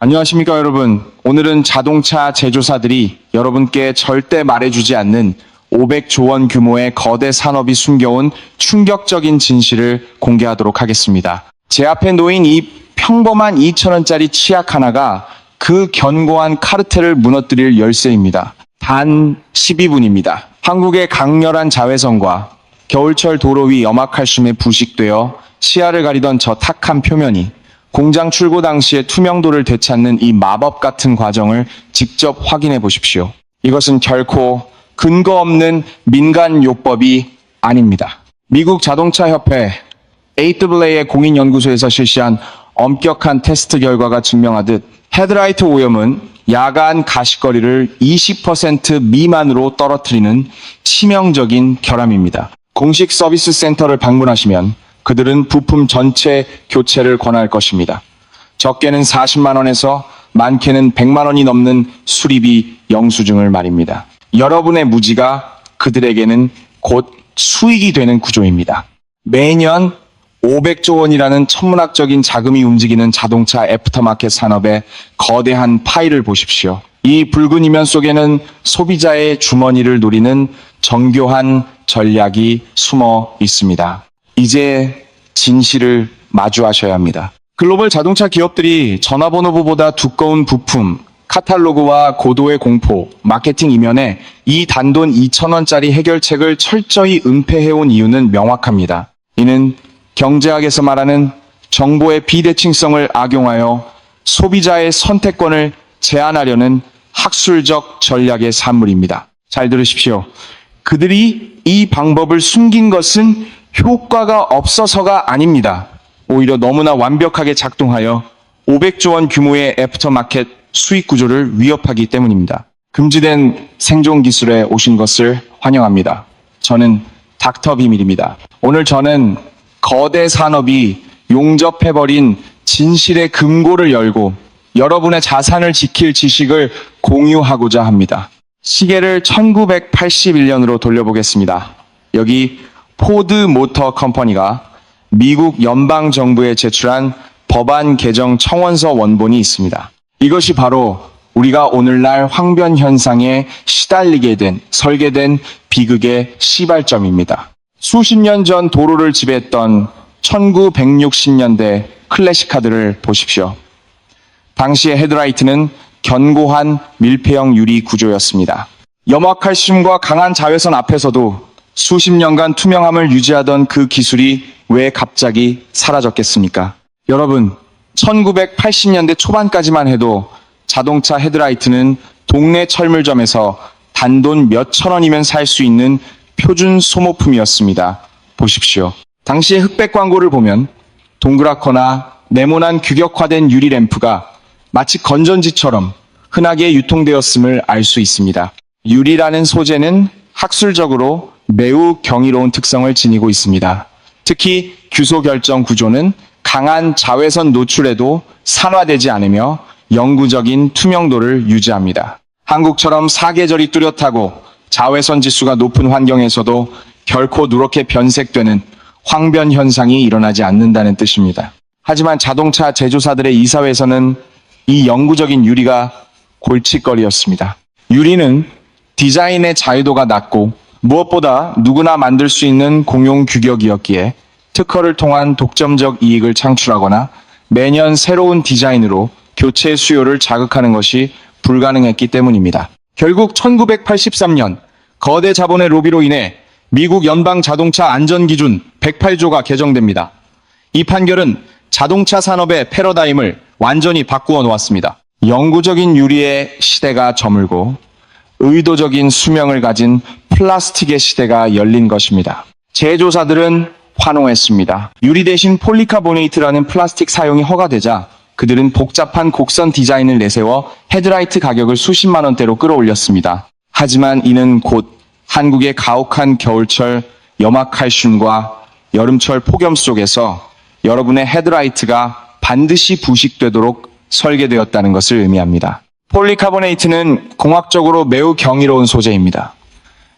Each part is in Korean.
안녕하십니까 여러분. 오늘은 자동차 제조사들이 여러분께 절대 말해주지 않는 500조 원 규모의 거대 산업이 숨겨온 충격적인 진실을 공개하도록 하겠습니다. 제 앞에 놓인 이 평범한 2,000원짜리 치약 하나가 그 견고한 카르텔을 무너뜨릴 열쇠입니다. 단 12분입니다. 한국의 강렬한 자외선과 겨울철 도로 위 염화칼슘에 부식되어 시야를 가리던 저 탁한 표면이 공장 출고 당시의 투명도를 되찾는 이 마법 같은 과정을 직접 확인해 보십시오. 이것은 결코 근거 없는 민간 요법이 아닙니다. 미국 자동차협회 AAA의 공인연구소에서 실시한 엄격한 테스트 결과가 증명하듯 헤드라이트 오염은 야간 가시거리를 20% 미만으로 떨어뜨리는 치명적인 결함입니다. 공식 서비스 센터를 방문하시면 그들은 부품 전체 교체를 권할 것입니다. 적게는 40만 원에서 많게는 100만 원이 넘는 수리비 영수증을 말입니다. 여러분의 무지가 그들에게는 곧 수익이 되는 구조입니다. 매년 500조 원이라는 천문학적인 자금이 움직이는 자동차 애프터마켓 산업의 거대한 파이를 보십시오. 이 붉은 이면 속에는 소비자의 주머니를 노리는 정교한 전략이 숨어 있습니다. 이제 진실을 마주하셔야 합니다. 글로벌 자동차 기업들이 전화번호부보다 두꺼운 부품, 카탈로그와 고도의 공포, 마케팅 이면에 이 단돈 2,000원짜리 해결책을 철저히 은폐해온 이유는 명확합니다. 이는 경제학에서 말하는 정보의 비대칭성을 악용하여 소비자의 선택권을 제한하려는 학술적 전략의 산물입니다. 잘 들으십시오. 그들이 이 방법을 숨긴 것은 효과가 없어서가 아닙니다. 오히려 너무나 완벽하게 작동하여 500조 원 규모의 애프터마켓 수익 구조를 위협하기 때문입니다. 금지된 생존 기술에 오신 것을 환영합니다. 저는 닥터 비밀입니다. 오늘 저는 거대 산업이 용접해버린 진실의 금고를 열고 여러분의 자산을 지킬 지식을 공유하고자 합니다. 시계를 1981년으로 돌려보겠습니다. 여기 포드 모터 컴퍼니가 미국 연방정부에 제출한 법안 개정 청원서 원본이 있습니다. 이것이 바로 우리가 오늘날 황변 현상에 시달리게 된, 설계된 비극의 시발점입니다. 수십 년 전 도로를 지배했던 1960년대 클래식카들을 보십시오. 당시의 헤드라이트는 견고한 밀폐형 유리 구조였습니다. 염화칼슘과 강한 자외선 앞에서도 수십 년간 투명함을 유지하던 그 기술이 왜 갑자기 사라졌겠습니까? 여러분, 1980년대 초반까지만 해도 자동차 헤드라이트는 동네 철물점에서 단돈 몇천 원이면 살 수 있는 표준 소모품이었습니다. 보십시오. 당시의 흑백 광고를 보면 동그랗거나 네모난 규격화된 유리 램프가 마치 건전지처럼 흔하게 유통되었음을 알 수 있습니다. 유리라는 소재는 학술적으로 매우 경이로운 특성을 지니고 있습니다. 특히 규소 결정 구조는 강한 자외선 노출에도 산화되지 않으며 영구적인 투명도를 유지합니다. 한국처럼 사계절이 뚜렷하고 자외선 지수가 높은 환경에서도 결코 누렇게 변색되는 황변 현상이 일어나지 않는다는 뜻입니다. 하지만 자동차 제조사들의 이사회에서는 이 영구적인 유리가 골칫거리였습니다. 유리는 디자인의 자유도가 낮고 무엇보다 누구나 만들 수 있는 공용 규격이었기에 특허를 통한 독점적 이익을 창출하거나 매년 새로운 디자인으로 교체 수요를 자극하는 것이 불가능했기 때문입니다. 결국 1983년 거대 자본의 로비로 인해 미국 연방 자동차 안전기준 108조가 개정됩니다. 이 판결은 자동차 산업의 패러다임을 완전히 바꾸어 놓았습니다. 영구적인 유리의 시대가 저물고 의도적인 수명을 가진 플라스틱의 시대가 열린 것입니다. 제조사들은 환호했습니다. 유리 대신 폴리카보네이트라는 플라스틱 사용이 허가되자 그들은 복잡한 곡선 디자인을 내세워 헤드라이트 가격을 수십만 원대로 끌어올렸습니다. 하지만 이는 곧 한국의 가혹한 겨울철 염화칼슘과 여름철 폭염 속에서 여러분의 헤드라이트가 반드시 부식되도록 설계되었다는 것을 의미합니다. 폴리카보네이트는 공학적으로 매우 경이로운 소재입니다.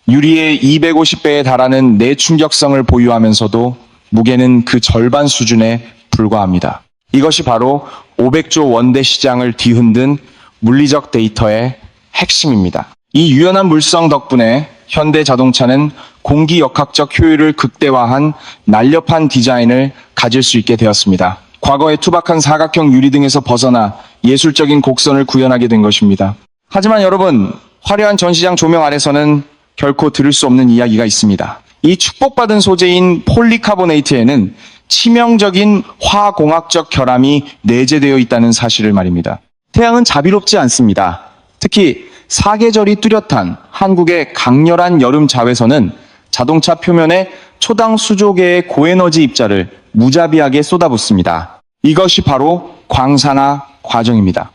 유리의 250배에 달하는 내충격성을 보유하면서도 무게는 그 절반 수준에 불과합니다. 이것이 바로 500조 원대 시장을 뒤흔든 물리적 데이터의 핵심입니다. 이 유연한 물성 덕분에 현대 자동차는 공기역학적 효율을 극대화한 날렵한 디자인을 가질 수 있게 되었습니다. 과거의 투박한 사각형 유리 등에서 벗어나 예술적인 곡선을 구현하게 된 것입니다. 하지만 여러분, 화려한 전시장 조명 아래서는 결코 들을 수 없는 이야기가 있습니다. 이 축복받은 소재인 폴리카보네이트에는 치명적인 화공학적 결함이 내재되어 있다는 사실을 말입니다. 태양은 자비롭지 않습니다. 특히 사계절이 뚜렷한 한국의 강렬한 여름 자외선은 자동차 표면에 초당 수조 개의 고에너지 입자를 무자비하게 쏟아붓습니다. 이것이 바로 광산화 과정입니다.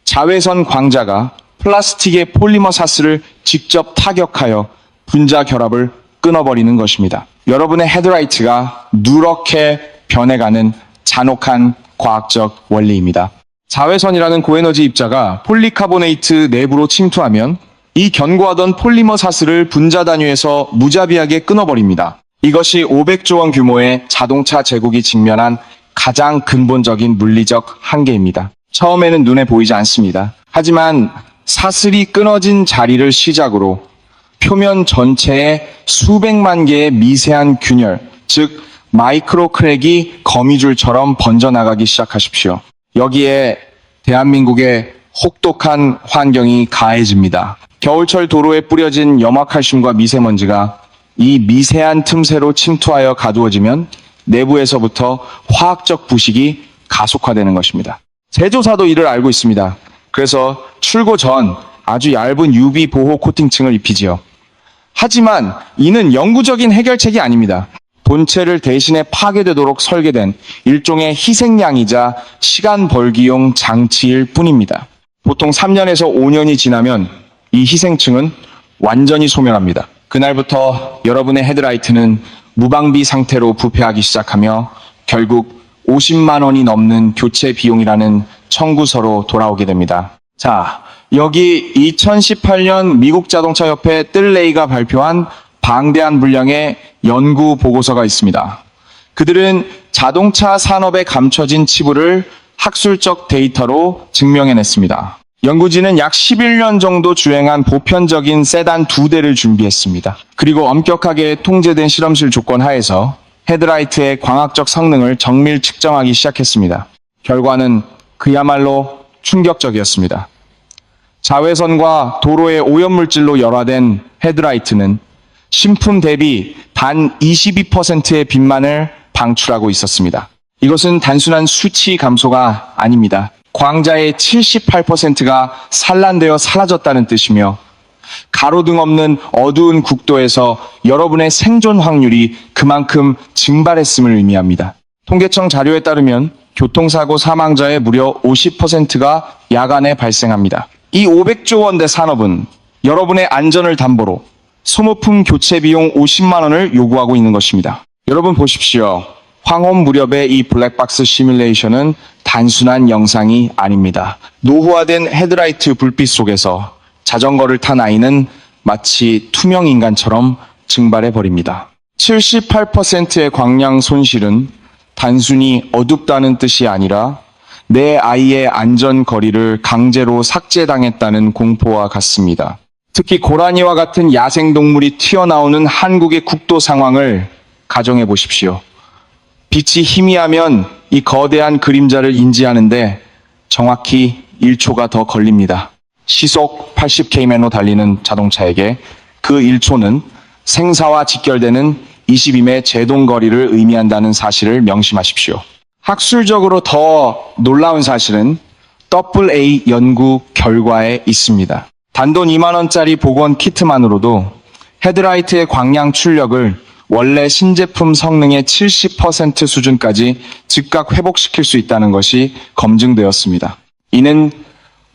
자외선 광자가 플라스틱의 폴리머 사슬을 직접 타격하여 분자 결합을 끊어버리는 것입니다. 여러분의 헤드라이트가 누렇게 변해가는 잔혹한 과학적 원리입니다. 자외선이라는 고에너지 입자가 폴리카보네이트 내부로 침투하면 이 견고하던 폴리머 사슬을 분자 단위에서 무자비하게 끊어버립니다. 이것이 500조 원 규모의 자동차 제국이 직면한 가장 근본적인 물리적 한계입니다. 처음에는 눈에 보이지 않습니다. 하지만 사슬이 끊어진 자리를 시작으로 표면 전체에 수백만 개의 미세한 균열, 즉 마이크로 크랙이 거미줄처럼 번져나가기 시작하십시오. 여기에 대한민국의 혹독한 환경이 가해집니다. 겨울철 도로에 뿌려진 염화칼슘과 미세먼지가 이 미세한 틈새로 침투하여 가두어지면 내부에서부터 화학적 부식이 가속화되는 것입니다. 제조사도 이를 알고 있습니다. 그래서 출고 전 아주 얇은 UV 보호 코팅층을 입히지요. 하지만 이는 영구적인 해결책이 아닙니다. 본체를 대신에 파괴되도록 설계된 일종의 희생양이자 시간 벌기용 장치일 뿐입니다. 보통 3년에서 5년이 지나면 이 희생층은 완전히 소멸합니다. 그날부터 여러분의 헤드라이트는 무방비 상태로 부패하기 시작하며 결국 50만 원이 넘는 교체 비용이라는 청구서로 돌아오게 됩니다. 자, 여기 2018년 미국 자동차협회 뜰레이가 발표한 방대한 분량의 연구 보고서가 있습니다. 그들은 자동차 산업에 감춰진 치부를 학술적 데이터로 증명해냈습니다. 연구진은 약 11년 정도 주행한 보편적인 세단 2대를 준비했습니다. 그리고 엄격하게 통제된 실험실 조건 하에서 헤드라이트의 광학적 성능을 정밀 측정하기 시작했습니다. 결과는 그야말로 충격적이었습니다. 자외선과 도로의 오염물질로 열화된 헤드라이트는 신품 대비 단 22%의 빛만을 방출하고 있었습니다. 이것은 단순한 수치 감소가 아닙니다. 광자의 78%가 산란되어 사라졌다는 뜻이며 가로등 없는 어두운 국도에서 여러분의 생존 확률이 그만큼 증발했음을 의미합니다. 통계청 자료에 따르면 교통사고 사망자의 무려 50%가 야간에 발생합니다. 이 500조 원대 산업은 여러분의 안전을 담보로 소모품 교체 비용 50만 원을 요구하고 있는 것입니다. 여러분 보십시오. 황혼 무렵의 이 블랙박스 시뮬레이션은 단순한 영상이 아닙니다. 노후화된 헤드라이트 불빛 속에서 자전거를 탄 아이는 마치 투명 인간처럼 증발해 버립니다. 78%의 광량 손실은 단순히 어둡다는 뜻이 아니라 내 아이의 안전거리를 강제로 삭제당했다는 공포와 같습니다. 특히 고라니와 같은 야생동물이 튀어나오는 한국의 국도 상황을 가정해 보십시오. 빛이 희미하면 이 거대한 그림자를 인지하는데 정확히 1초가 더 걸립니다. 시속 80km로 달리는 자동차에게 그 1초는 생사와 직결되는 22매 제동거리를 의미한다는 사실을 명심하십시오. 학술적으로 더 놀라운 사실은 AA 연구 결과에 있습니다. 단돈 2만 원짜리 복원 키트만으로도 헤드라이트의 광량 출력을 원래 신제품 성능의 70% 수준까지 즉각 회복시킬 수 있다는 것이 검증되었습니다. 이는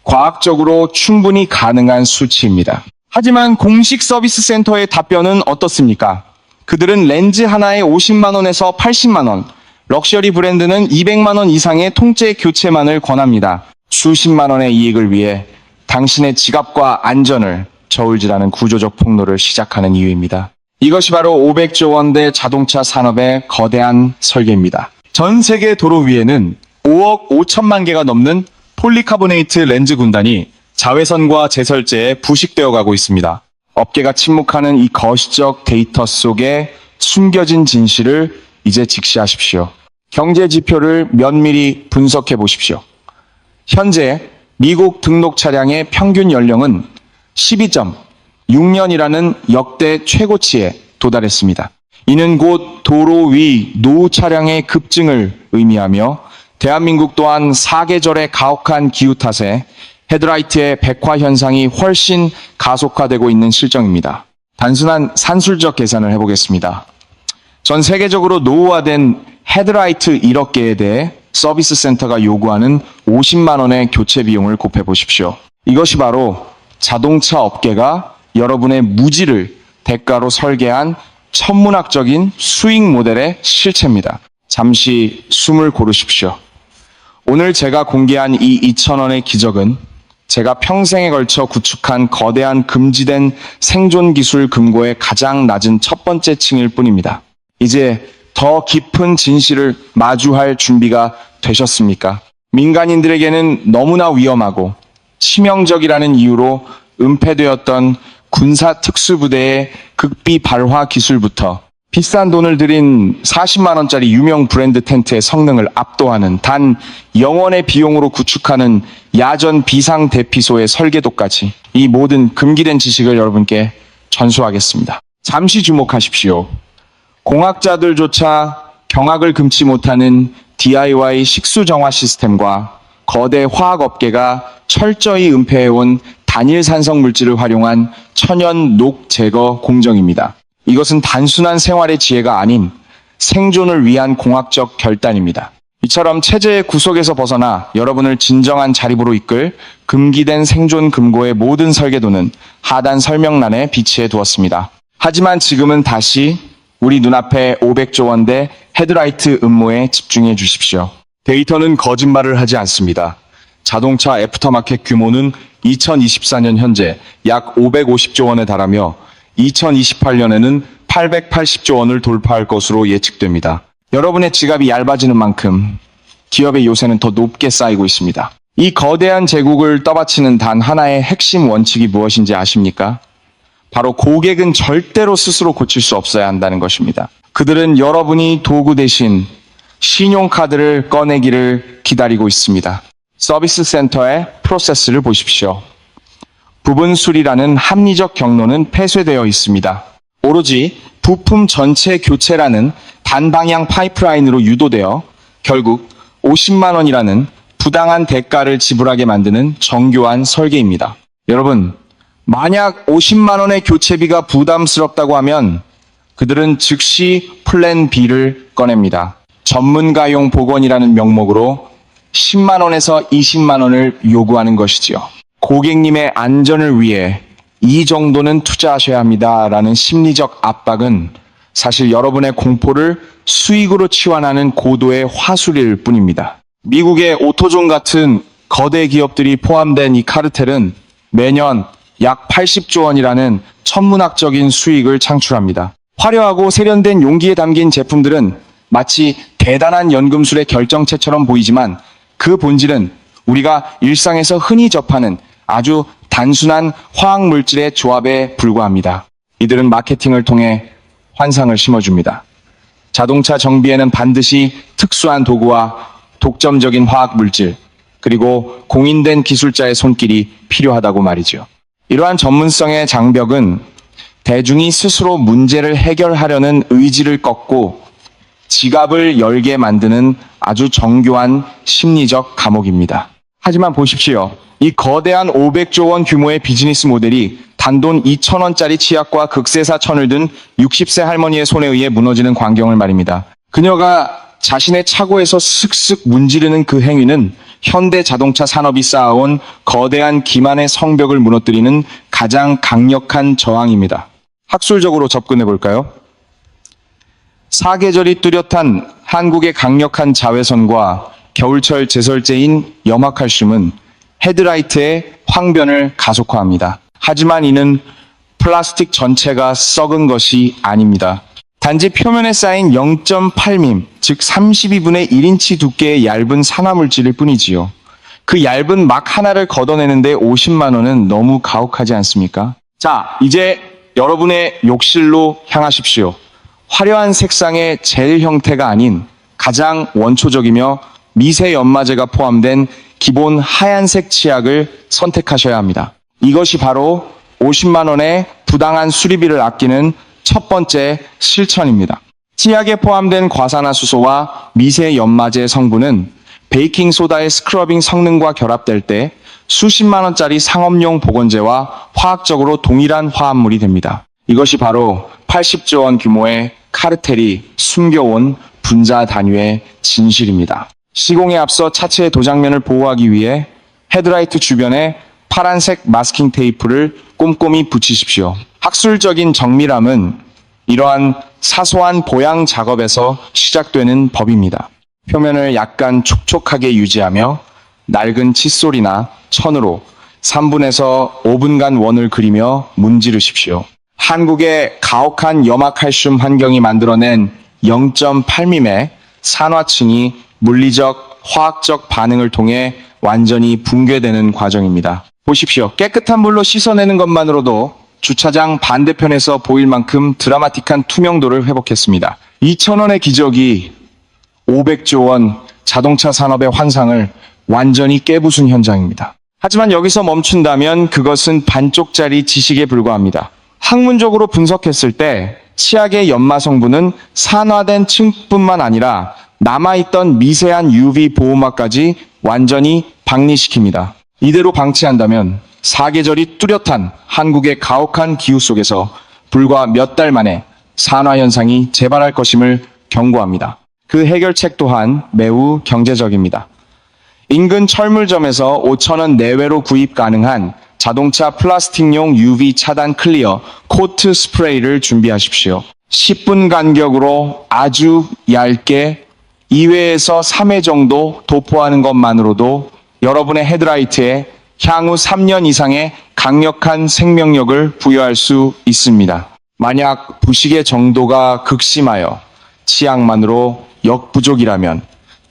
과학적으로 충분히 가능한 수치입니다. 하지만 공식 서비스 센터의 답변은 어떻습니까? 그들은 렌즈 하나에 50만 원에서 80만 원, 럭셔리 브랜드는 200만 원 이상의 통째 교체만을 권합니다. 수십만 원의 이익을 위해 당신의 지갑과 안전을 저울질하는 구조적 폭로를 시작하는 이유입니다. 이것이 바로 500조 원대 자동차 산업의 거대한 설계입니다. 전 세계 도로 위에는 5억 5천만 개가 넘는 폴리카보네이트 렌즈 군단이 자외선과 제설제에 부식되어 가고 있습니다. 업계가 침묵하는 이 거시적 데이터 속에 숨겨진 진실을 이제 직시하십시오. 경제 지표를 면밀히 분석해 보십시오. 현재 미국 등록 차량의 평균 연령은 12.6년이라는 역대 최고치에 도달했습니다. 이는 곧 도로 위 노후 차량의 급증을 의미하며 대한민국 또한 사계절의 가혹한 기후 탓에 헤드라이트의 백화 현상이 훨씬 가속화되고 있는 실정입니다. 단순한 산술적 계산을 해보겠습니다. 전 세계적으로 노후화된 헤드라이트 1억 개에 대해 서비스 센터가 요구하는 50만 원의 교체 비용을 곱해 보십시오. 이것이 바로 자동차 업계가 여러분의 무지를 대가로 설계한 천문학적인 수익 모델의 실체입니다. 잠시 숨을 고르십시오. 오늘 제가 공개한 이 2,000원의 기적은 제가 평생에 걸쳐 구축한 거대한 금지된 생존 기술 금고의 가장 낮은 첫 번째 층일 뿐입니다. 이제 더 깊은 진실을 마주할 준비가 되셨습니까? 민간인들에게는 너무나 위험하고 치명적이라는 이유로 은폐되었던 군사 특수부대의 극비 발화 기술부터 비싼 돈을 들인 40만 원짜리 유명 브랜드 텐트의 성능을 압도하는 단 0원의 비용으로 구축하는 야전 비상 대피소의 설계도까지 이 모든 금기된 지식을 여러분께 전수하겠습니다. 잠시 주목하십시오. 공학자들조차 경악을 금치 못하는 DIY 식수 정화 시스템과 거대 화학업계가 철저히 은폐해온 단일 산성 물질을 활용한 천연 녹 제거 공정입니다. 이것은 단순한 생활의 지혜가 아닌 생존을 위한 공학적 결단입니다. 이처럼 체제의 구속에서 벗어나 여러분을 진정한 자립으로 이끌 금기된 생존 금고의 모든 설계도는 하단 설명란에 비치해 두었습니다. 하지만 지금은 다시 우리 눈앞에 500조 원대 헤드라이트 음모에 집중해 주십시오. 데이터는 거짓말을 하지 않습니다. 자동차 애프터마켓 규모는 2024년 현재 약 550조 원에 달하며 2028년에는 880조 원을 돌파할 것으로 예측됩니다. 여러분의 지갑이 얇아지는 만큼 기업의 요새는 더 높게 쌓이고 있습니다. 이 거대한 제국을 떠받치는 단 하나의 핵심 원칙이 무엇인지 아십니까? 바로 고객은 절대로 스스로 고칠 수 없어야 한다는 것입니다. 그들은 여러분이 도구 대신 신용카드를 꺼내기를 기다리고 있습니다. 서비스 센터의 프로세스를 보십시오. 부분 수리라는 합리적 경로는 폐쇄되어 있습니다. 오로지 부품 전체 교체라는 단방향 파이프라인으로 유도되어 결국 50만 원이라는 부당한 대가를 지불하게 만드는 정교한 설계입니다. 여러분, 만약 50만 원의 교체비가 부담스럽다고 하면 그들은 즉시 플랜 B를 꺼냅니다. 전문가용 복원이라는 명목으로 10만 원에서 20만 원을 요구하는 것이지요. 고객님의 안전을 위해 이 정도는 투자하셔야 합니다라는 심리적 압박은 사실 여러분의 공포를 수익으로 치환하는 고도의 화술일 뿐입니다. 미국의 오토존 같은 거대 기업들이 포함된 이 카르텔은 매년 약 80조 원이라는 천문학적인 수익을 창출합니다. 화려하고 세련된 용기에 담긴 제품들은 마치 대단한 연금술의 결정체처럼 보이지만 그 본질은 우리가 일상에서 흔히 접하는 아주 단순한 화학물질의 조합에 불과합니다. 이들은 마케팅을 통해 환상을 심어줍니다. 자동차 정비에는 반드시 특수한 도구와 독점적인 화학물질, 그리고 공인된 기술자의 손길이 필요하다고 말이죠. 이러한 전문성의 장벽은 대중이 스스로 문제를 해결하려는 의지를 꺾고 지갑을 열게 만드는 아주 정교한 심리적 감옥입니다. 하지만 보십시오. 이 거대한 500조 원 규모의 비즈니스 모델이 단돈 2,000원짜리 치약과 극세사 천을 든 60세 할머니의 손에 의해 무너지는 광경을 말입니다. 그녀가 자신의 차고에서 슥슥 문지르는 그 행위는 현대 자동차 산업이 쌓아온 거대한 기만의 성벽을 무너뜨리는 가장 강력한 저항입니다. 학술적으로 접근해 볼까요? 사계절이 뚜렷한 한국의 강력한 자외선과 겨울철 제설제인 염화칼슘은 헤드라이트의 황변을 가속화합니다. 하지만 이는 플라스틱 전체가 썩은 것이 아닙니다. 단지 표면에 쌓인 0.8밈, 즉 32분의 1인치 두께의 얇은 산화물질일 뿐이지요. 그 얇은 막 하나를 걷어내는데 50만 원은 너무 가혹하지 않습니까? 자, 이제 여러분의 욕실로 향하십시오. 화려한 색상의 젤 형태가 아닌 가장 원초적이며 미세 연마제가 포함된 기본 하얀색 치약을 선택하셔야 합니다. 이것이 바로 50만 원의 부당한 수리비를 아끼는 첫 번째 실천입니다. 치약에 포함된 과산화수소와 미세 연마제 성분은 베이킹소다의 스크러빙 성능과 결합될 때 수십만 원짜리 상업용 보건제와 화학적으로 동일한 화합물이 됩니다. 이것이 바로 80조 원 규모의 카르텔이 숨겨온 분자 단위의 진실입니다. 시공에 앞서 차체의 도장면을 보호하기 위해 헤드라이트 주변에 파란색 마스킹 테이프를 꼼꼼히 붙이십시오. 학술적인 정밀함은 이러한 사소한 보양 작업에서 시작되는 법입니다. 표면을 약간 촉촉하게 유지하며 낡은 칫솔이나 천으로 3분에서 5분간 원을 그리며 문지르십시오. 한국의 가혹한 염화칼슘 환경이 만들어낸 0.8mm의 산화층이 물리적, 화학적 반응을 통해 완전히 붕괴되는 과정입니다. 보십시오. 깨끗한 물로 씻어내는 것만으로도 주차장 반대편에서 보일 만큼 드라마틱한 투명도를 회복했습니다. 2,000원의 기적이 500조 원 자동차 산업의 환상을 완전히 깨부순 현장입니다. 하지만 여기서 멈춘다면 그것은 반쪽짜리 지식에 불과합니다. 학문적으로 분석했을 때 치약의 연마 성분은 산화된 층뿐만 아니라 남아있던 미세한 UV 보호막까지 완전히 박리시킵니다. 이대로 방치한다면 사계절이 뚜렷한 한국의 가혹한 기후 속에서 불과 몇 달 만에 산화 현상이 재발할 것임을 경고합니다. 그 해결책 또한 매우 경제적입니다. 인근 철물점에서 5,000원 내외로 구입 가능한 자동차 플라스틱용 UV 차단 클리어 코트 스프레이를 준비하십시오. 10분 간격으로 아주 얇게 2회에서 3회 정도 도포하는 것만으로도 여러분의 헤드라이트에 향후 3년 이상의 강력한 생명력을 부여할 수 있습니다. 만약 부식의 정도가 극심하여 치약만으로 역부족이라면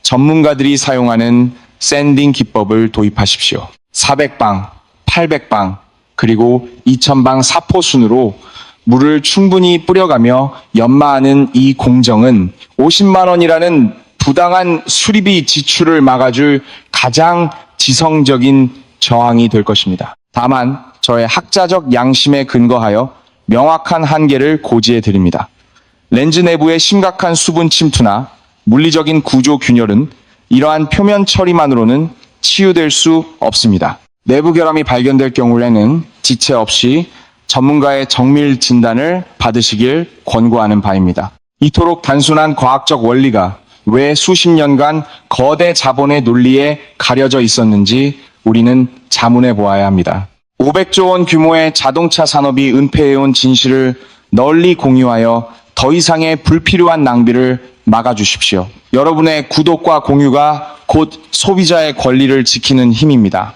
전문가들이 사용하는 샌딩 기법을 도입하십시오. 400방, 800방, 그리고 2000방 사포순으로 물을 충분히 뿌려가며 연마하는 이 공정은 50만 원이라는 부당한 수리비 지출을 막아줄 가장 지성적인 저항이 될 것입니다. 다만 저의 학자적 양심에 근거하여 명확한 한계를 고지해 드립니다. 렌즈 내부의 심각한 수분 침투나 물리적인 구조 균열은 이러한 표면 처리만으로는 치유될 수 없습니다. 내부 결함이 발견될 경우에는 지체 없이 전문가의 정밀 진단을 받으시길 권고하는 바입니다. 이토록 단순한 과학적 원리가 왜 수십 년간 거대 자본의 논리에 가려져 있었는지 우리는 자문해 보아야 합니다. 500조 원 규모의 자동차 산업이 은폐해온 진실을 널리 공유하여 더 이상의 불필요한 낭비를 막아주십시오. 여러분의 구독과 공유가 곧 소비자의 권리를 지키는 힘입니다.